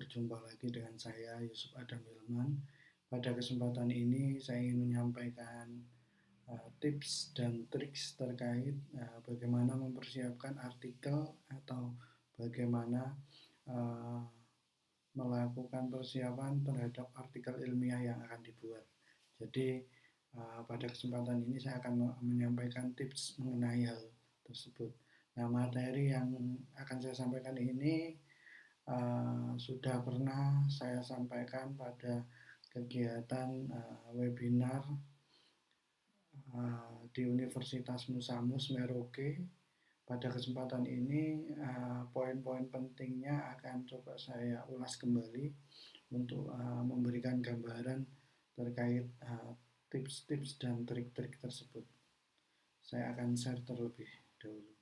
Berjumpa lagi dengan saya Yusuf Adam Hilman. Pada kesempatan ini saya ingin menyampaikan tips dan triks terkait bagaimana mempersiapkan artikel atau bagaimana uh, melakukan persiapan terhadap artikel ilmiah yang akan dibuat. Jadi pada kesempatan ini saya akan menyampaikan tips mengenai hal tersebut. Nah, materi yang akan saya sampaikan ini sudah pernah saya sampaikan pada kegiatan webinar di Universitas Musamus Merauke. Pada kesempatan ini poin-poin pentingnya akan coba saya ulas kembali untuk memberikan gambaran terkait tips-tips dan trik-trik tersebut. Saya akan share terlebih dahulu.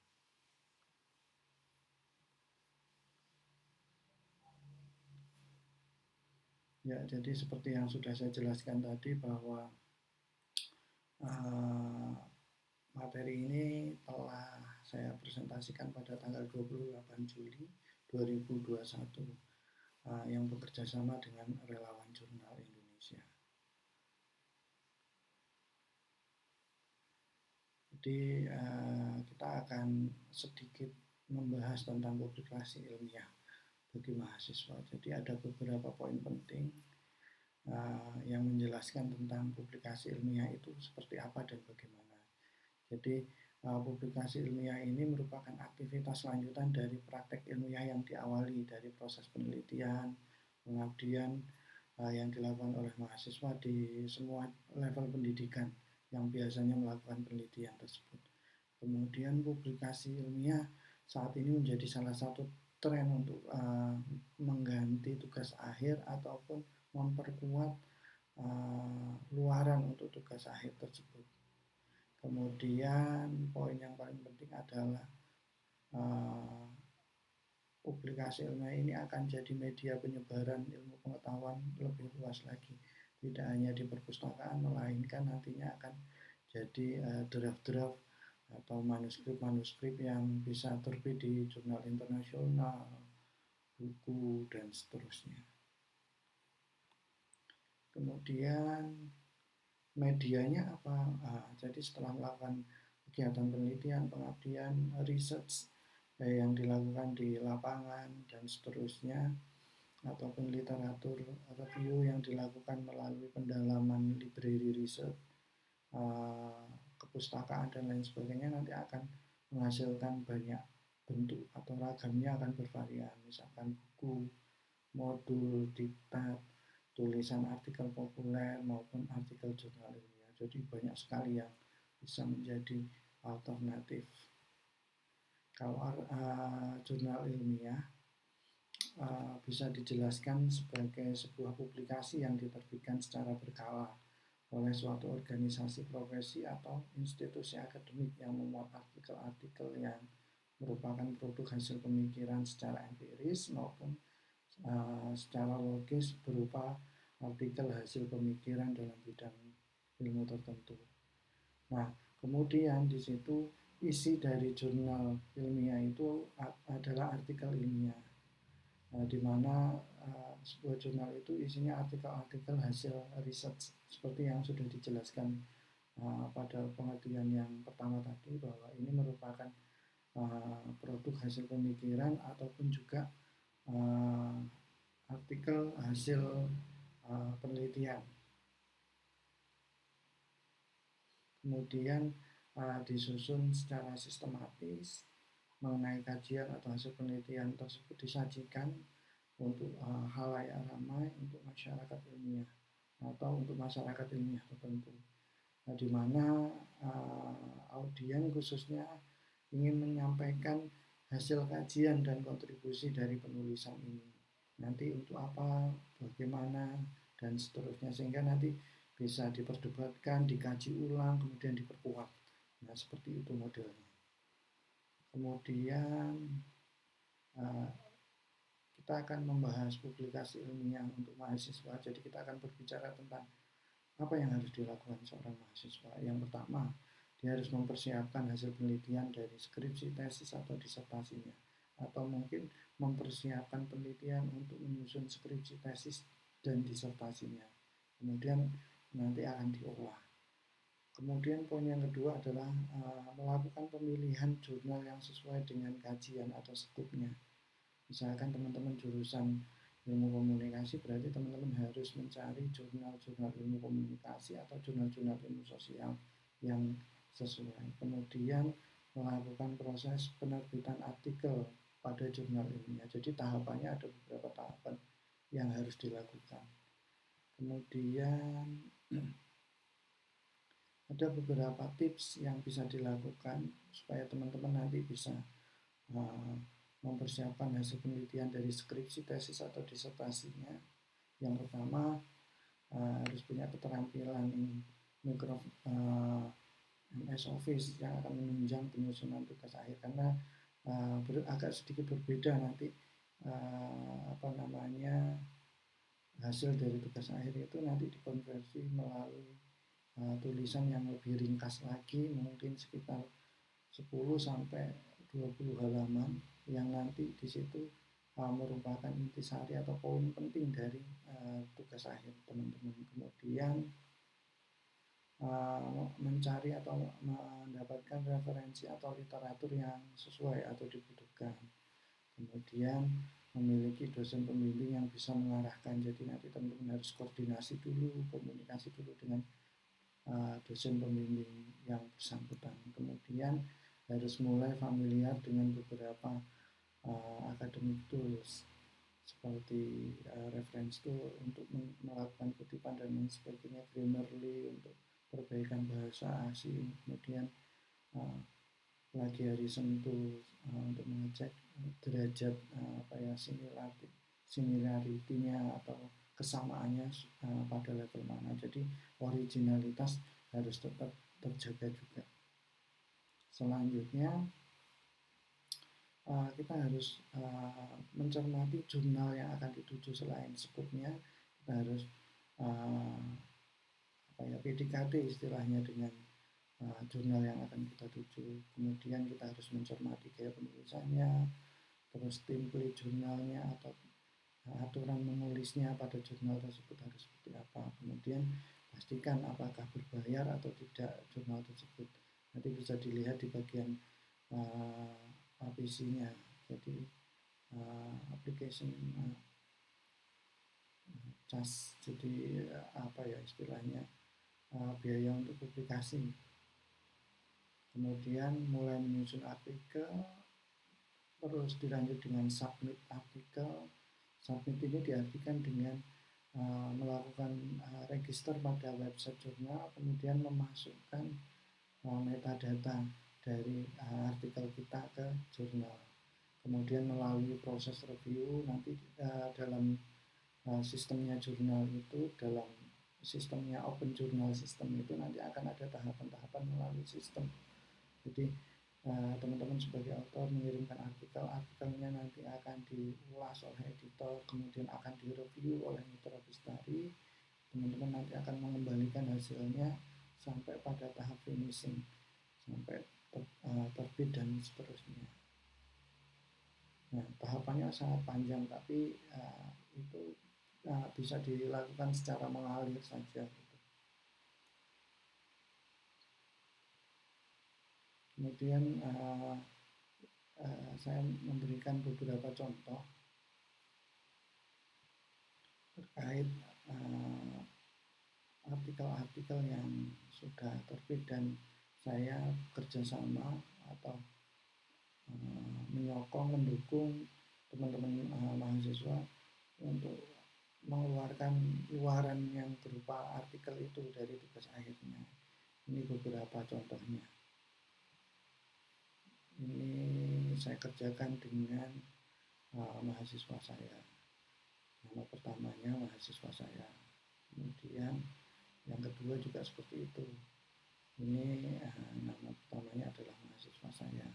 Ya, jadi seperti yang sudah saya jelaskan tadi bahwa materi ini telah saya presentasikan pada tanggal 28 Juli 2021 yang bekerja sama dengan Relawan Jurnal Indonesia. Jadi kita akan sedikit membahas tentang publikasi ilmiah bagi mahasiswa. Jadi ada beberapa poin penting yang menjelaskan tentang publikasi ilmiah itu seperti apa dan bagaimana. Jadi publikasi ilmiah ini merupakan aktivitas lanjutan dari praktek ilmiah yang diawali dari proses penelitian, pengabdian yang dilakukan oleh mahasiswa di semua level pendidikan yang biasanya melakukan penelitian tersebut. Kemudian publikasi ilmiah saat ini menjadi salah satu tren untuk mengganti tugas akhir ataupun memperkuat luaran untuk tugas akhir tersebut. Kemudian poin yang paling penting adalah publikasi ilmiah ini akan jadi media penyebaran ilmu pengetahuan lebih luas lagi. Tidak hanya di perpustakaan, melainkan nantinya akan jadi draft-draft atau manuskrip-manuskrip yang bisa terbit di jurnal internasional, buku, dan seterusnya. Kemudian medianya apa? Jadi setelah melakukan kegiatan penelitian, pengabdian, research yang dilakukan di lapangan dan seterusnya, ataupun literatur review yang dilakukan melalui pendalaman library research, kepustakaan dan lain sebagainya, nanti akan menghasilkan banyak bentuk atau ragamnya akan bervarian, misalkan buku, modul, diktat, tulisan artikel populer maupun artikel jurnal ilmiah. Jadi banyak sekali yang bisa menjadi alternatif. Kalau jurnal ilmiah bisa dijelaskan sebagai sebuah publikasi yang diterbitkan secara berkala oleh suatu organisasi profesi atau institusi akademik yang memuat artikel-artikel yang merupakan produk hasil pemikiran secara empiris maupun secara logis berupa artikel hasil pemikiran dalam bidang ilmu tertentu. Nah, kemudian di situ isi dari jurnal ilmiah itu adalah artikel ilmiah, di mana sebuah jurnal itu isinya artikel-artikel hasil research seperti yang sudah dijelaskan pada pengertian yang pertama tadi, bahwa ini merupakan produk hasil pemikiran ataupun juga artikel hasil penelitian. Kemudian disusun secara sistematis mengenai kajian atau hasil penelitian tersebut disajikan untuk halayak ramai, untuk masyarakat ilmiah atau untuk masyarakat ilmiah tertentu, di mana audien khususnya ingin menyampaikan hasil kajian dan kontribusi dari penulisan ini. Nanti untuk apa, bagaimana, dan seterusnya, sehingga nanti bisa diperdebatkan, dikaji ulang, kemudian diperkuat. Nah, seperti itu modelnya. Kemudian kita akan membahas publikasi ilmiah untuk mahasiswa. Jadi kita akan berbicara tentang apa yang harus dilakukan seorang mahasiswa. Yang pertama, dia harus mempersiapkan hasil penelitian dari skripsi, tesis, atau disertasinya. atau mungkin mempersiapkan penelitian untuk menyusun skripsi tesis dan disertasinya. Kemudian nanti akan diolah. Kemudian poin yang kedua adalah melakukan pemilihan jurnal yang sesuai dengan kajian atau skupnya. Misalkan teman-teman jurusan ilmu komunikasi, berarti teman-teman harus mencari jurnal-jurnal ilmu komunikasi atau jurnal-jurnal ilmu sosial yang sesuai. Kemudian melakukan proses penerbitan artikel pada jurnal ilmiah. Jadi tahapannya ada beberapa tahapan yang harus dilakukan. Kemudian ada beberapa tips yang bisa dilakukan supaya teman-teman nanti bisa mempersiapkan hasil penelitian dari skripsi, tesis, atau disertasinya. Yang pertama, harus punya keterampilan MS Office yang akan menunjang penyusunan tugas akhir, karena agak sedikit berbeda nanti hasil dari tugas akhir itu nanti dikonversi melalui tulisan yang lebih ringkas lagi, mungkin sekitar 10 sampai 20 halaman, yang nanti di situ merupakan intisari atau poin penting dari tugas akhir teman-teman. Kemudian mencari atau mendapatkan referensi atau literatur yang sesuai atau dibutuhkan. Kemudian memiliki dosen pembimbing yang bisa mengarahkan. Jadi nanti teman-teman harus koordinasi dulu, komunikasi dulu dengan dosen pembimbing yang bersangkutan. Kemudian harus mulai familiar dengan beberapa academic tools seperti reference tool untuk melakukan kutipan dan lain sebagainya, Grammarly untuk perbaikan bahasa asing, kemudian plagiarism tool untuk mengecek derajat similarity-nya atau kesamaannya pada level mana. Jadi originalitas harus tetap terjaga juga. Selanjutnya kita harus mencermati jurnal yang akan dituju. Selain skupnya, kita harus PDKT istilahnya dengan jurnal yang akan kita tuju. Kemudian kita harus mencermati gaya penulisannya, terus template jurnalnya atau aturan menulisnya pada jurnal tersebut harus seperti apa. Kemudian pastikan apakah berbayar atau tidak jurnal tersebut. Nanti bisa dilihat di bagian APC-nya. Jadi application charge. Jadi istilahnya biaya untuk publikasi. Kemudian mulai menyusun artikel, terus dilanjut dengan submit artikel. Submit ini diartikan dengan melakukan register pada website jurnal, kemudian memasukkan metadata dari artikel kita ke jurnal. Kemudian melalui proses review, nanti dalam sistemnya jurnal itu, dalam sistemnya Open Journal System itu nanti akan ada tahapan-tahapan melalui sistem. Jadi teman-teman sebagai author mengirimkan artikelnya nanti akan diulas oleh editor, kemudian akan direview oleh Mitra Bistari. Teman-teman nanti akan mengembalikan hasilnya sampai pada tahap finishing, sampai terbit dan seterusnya. Nah, tahapannya sangat panjang, tapi itu bisa dilakukan secara mengalir saja. Kemudian saya memberikan beberapa contoh terkait artikel-artikel yang sudah terbit dan saya kerjasama atau mendukung teman-teman mahasiswa untuk mengeluarkan luaran yang berupa artikel itu dari tugas akhirnya. Ini beberapa contohnya. Ini saya kerjakan dengan mahasiswa saya. Nama pertamanya mahasiswa saya. Kemudian yang kedua juga seperti itu. Ini nama pertamanya adalah mahasiswa saya.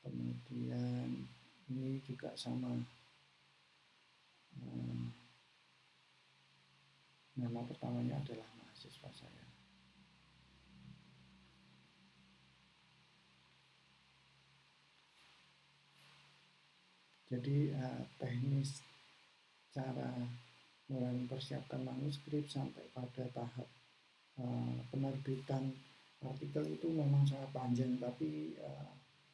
Kemudian ini juga sama. Nama pertamanya adalah mahasiswa saya. Jadi teknis cara mulai mempersiapkan manuskrip sampai pada tahap penerbitan artikel itu memang sangat panjang, tapi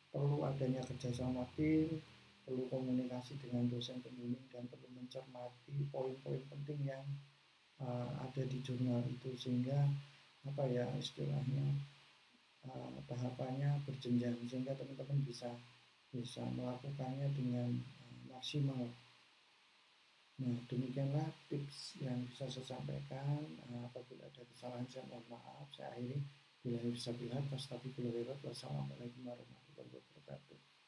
perlu adanya kerjasama tim, perlu komunikasi dengan dosen pembimbing, dan perlu mencermati poin-poin penting yang ada di jurnal itu, sehingga apa ya istilahnya tahapannya berjenjang sehingga teman-teman bisa melakukannya dengan maksimal. Nah, demikianlah tips yang bisa saya sampaikan. Apabila ada kesalahan saya mohon maaf. Saya akhiri. Bila bisa bilang, wassalamualaikum warahmatullahi wabarakatuh.